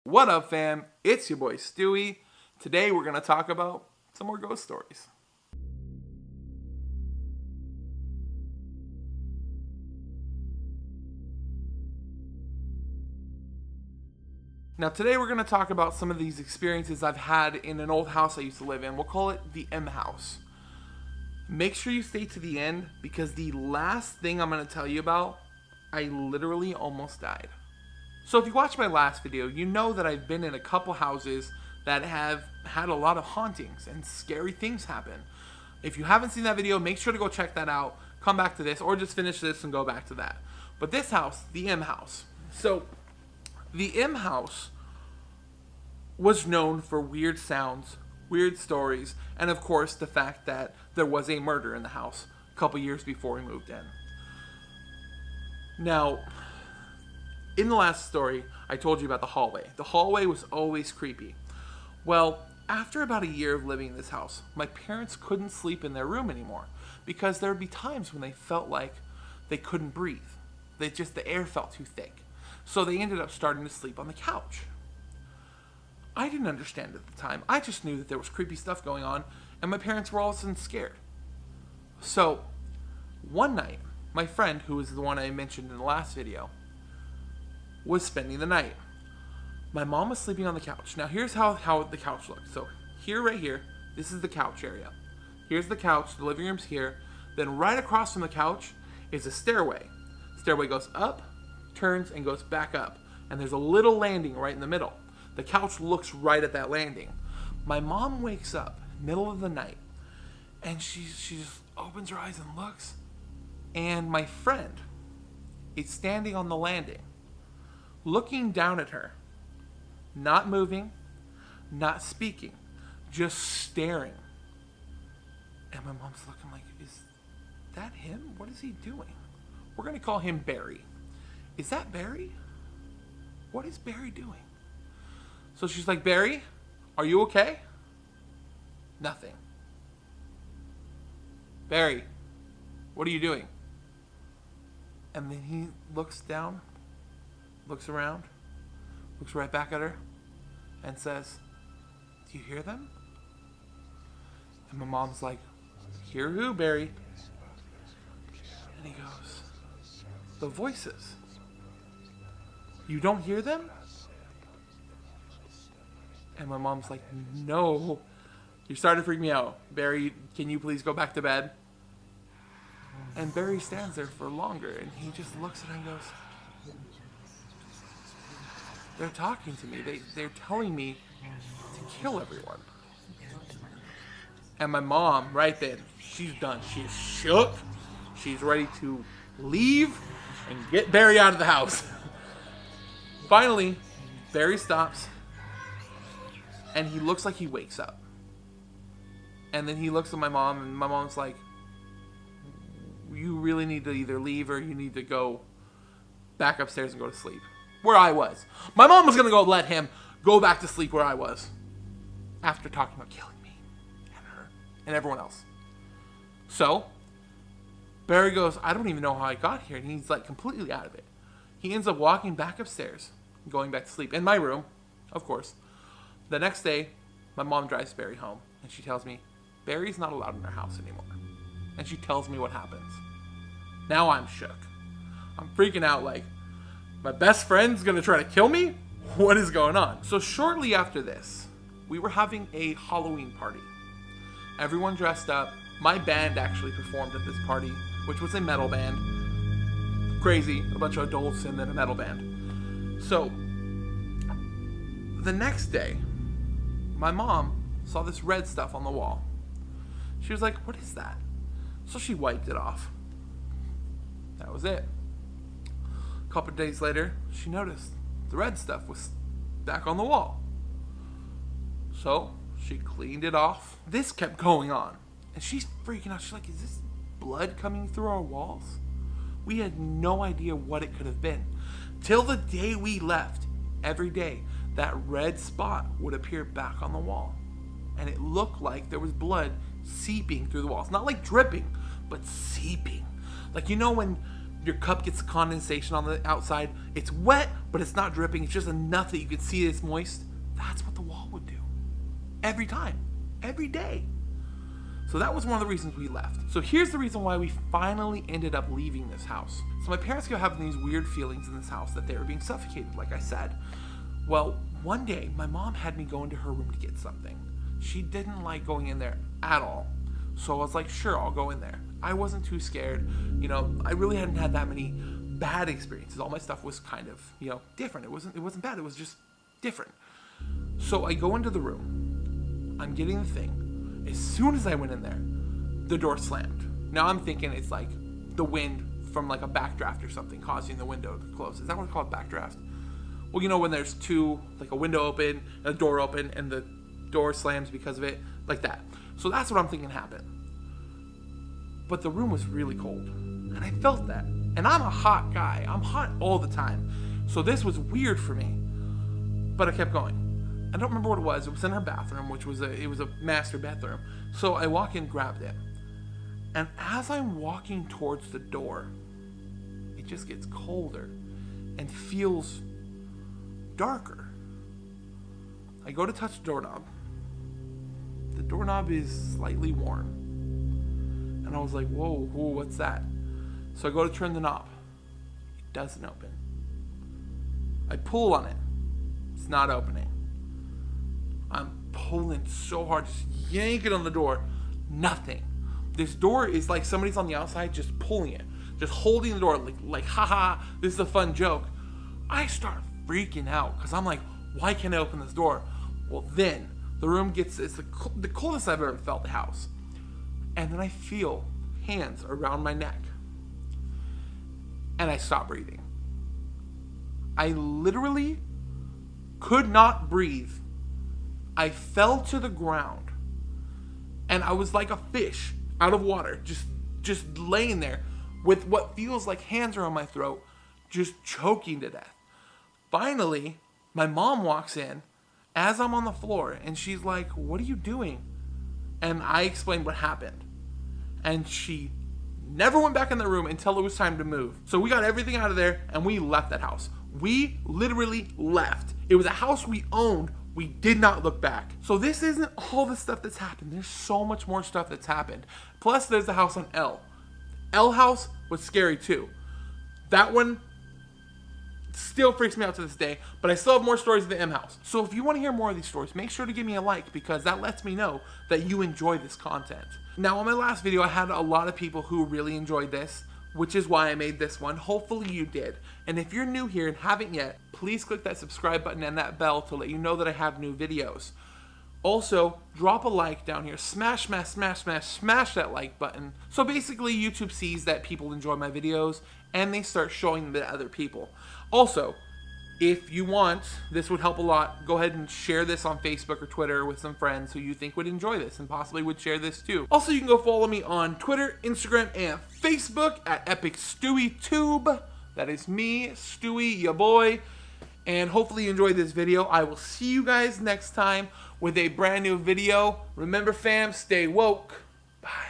What up, fam? It's your boy Stewie. Today we're going to talk about some more ghost stories. Now today we're going to talk about some of these experiences I've had in an old house I used to live in. We'll call it the M house. Make sure you stay to the end because the last thing I'm going to tell you about, I literally almost died. So if you watched my last video, you know that I've been in a couple houses that have had a lot of hauntings and scary things happen. If you haven't seen that video, make sure to go check that out. Come back to this or just finish this and go back to that. But this house, the M house. So the M house was known for weird sounds, weird stories, and of course the fact that there was a murder in the house a couple years before we moved in. Now, in the last story, I told you about the hallway. The hallway was always creepy. Well, after about a year of living in this house, my parents couldn't sleep in their room anymore because there would be times when they felt like they couldn't breathe. The air felt too thick. So they ended up starting to sleep on the couch. I didn't understand at the time. I just knew that there was creepy stuff going on, and my parents were all of a sudden scared. So, one night, my friend, who was the one I mentioned in the last video, was spending the night. My mom was sleeping on the couch. Now here's how the couch looked. So here, right here, this is the couch area. Here's the couch, the living room's here. Then right across from the couch is a stairway. Stairway goes up, turns, and goes back up. And there's a little landing right in the middle. The couch looks right at that landing. My mom wakes up, middle of the night, and she just opens her eyes and looks. And my friend is standing on the landing, looking down at her, not moving, not speaking, just staring. And my mom's looking like, is that him? What is he doing? We're going to call him Barry. Is that Barry? What is Barry doing? So she's like, Barry, are you okay? Nothing. Barry, what are you doing? And then he looks down, looks around, looks right back at her, and says, do you hear them? And my mom's like, hear who, Barry? And he goes, the voices. You don't hear them? And my mom's like, no. You're starting to freak me out. Barry, can you please go back to bed? And Barry stands there for longer, and he just looks at her and goes, they're talking to me. They're telling me to kill everyone. And my mom, right then, she's done. She's shook. She's ready to leave and get Barry out of the house. Finally, Barry stops, and he looks like he wakes up. And then he looks at my mom, and my mom's like, you really need to either leave or you need to go back upstairs and go to sleep. Where I was. My mom was going to go let him go back to sleep where I was. After talking about killing me and her and everyone else. So, Barry goes, I don't even know how I got here. And he's like completely out of it. He ends up walking back upstairs, going back to sleep. In my room, of course. The next day, my mom drives Barry home. And she tells me, Barry's not allowed in our house anymore. And she tells me what happens. Now I'm shook. I'm freaking out like, my best friend's gonna try to kill me? What is going on? So shortly after this, we were having a Halloween party. Everyone dressed up. My band actually performed at this party, which was a metal band. Crazy, a bunch of adults and then a metal band. So, the next day, my mom saw this red stuff on the wall. She was like, what is that? So she wiped it off. That was it. A couple of days later, she noticed the red stuff was back on the wall. So she cleaned it off. This kept going on. And she's freaking out. She's like, is this blood coming through our walls? We had no idea what it could have been. Till the day we left, every day, that red spot would appear back on the wall. And it looked like there was blood seeping through the walls. Not like dripping, but seeping. Like, you know when Your cup gets condensation on the outside. It's wet, but it's not dripping. It's just enough that you can see it's moist. That's what the wall would do. Every time. Every day. So that was one of the reasons we left. So here's the reason why we finally ended up leaving this house. So my parents kept having these weird feelings in this house that they were being suffocated, like I said. Well, one day, my mom had me go into her room to get something. She didn't like going in there at all. So I was like, sure, I'll go in there. I wasn't too scared. You know, I really hadn't had that many bad experiences. All my stuff was kind of, you know, different. It wasn't bad. It was just different. So I go into the room. I'm getting the thing. As soon as I went in there, the door slammed. Now I'm thinking it's like the wind from like a backdraft or something causing the window to close. Is that what it's called, backdraft? Well, you know when there's two, like a window open, and a door open, and the door slams because of it, like that. So that's what I'm thinking happened. But the room was really cold, and I felt that. And I'm a hot guy. I'm hot all the time. So this was weird for me, but I kept going. I don't remember what it was. It was in her bathroom, which was it was a master bedroom. So I walk in, grabbed it, and as I'm walking towards the door, it just gets colder and feels darker. I go to touch the doorknob. The doorknob is slightly warm. And I was like, whoa, what's that? So I go to turn the knob. It doesn't open. I pull on it. It's not opening. I'm pulling so hard, just yanking on the door. Nothing. This door is like somebody's on the outside just pulling it. Just holding the door like haha, this is a fun joke. I start freaking out because I'm like, why can't I open this door? Well, then the room gets, it's the coldest I've ever felt the house. And then I feel hands around my neck. And I stop breathing. I literally could not breathe. I fell to the ground. And I was like a fish out of water, just laying there with what feels like hands around my throat, just choking to death. Finally, my mom walks in as I'm on the floor, and she's like, what are you doing? And I explained what happened. And she never went back in the room until it was time to move. So we got everything out of there, and we left that house. We literally left. It was a house we owned. We did not look back. So this isn't all the stuff that's happened. There's so much more stuff that's happened. Plus, there's the house on L. L house was scary too. That one still freaks me out to this day, but I still have more stories of the M house. So if you want to hear more of these stories, make sure to give me a like, because that lets me know that you enjoy this content. Now, on my last video, I had a lot of people who really enjoyed this, which is why I made this one. Hopefully you did. And if you're new here and haven't yet, please click that subscribe button and that bell to let you know that I have new videos. Also, drop a like down here. Smash that like button. So basically, YouTube sees that people enjoy my videos and they start showing them to other people. Also, if you want, this would help a lot. Go ahead and share this on Facebook or Twitter with some friends who you think would enjoy this and possibly would share this too. Also, you can go follow me on Twitter, Instagram, and Facebook at EpicStewieTube. That is me, Stewie, ya boy. And hopefully you enjoyed this video. I will see you guys next time with a brand new video. Remember, fam, stay woke. Bye.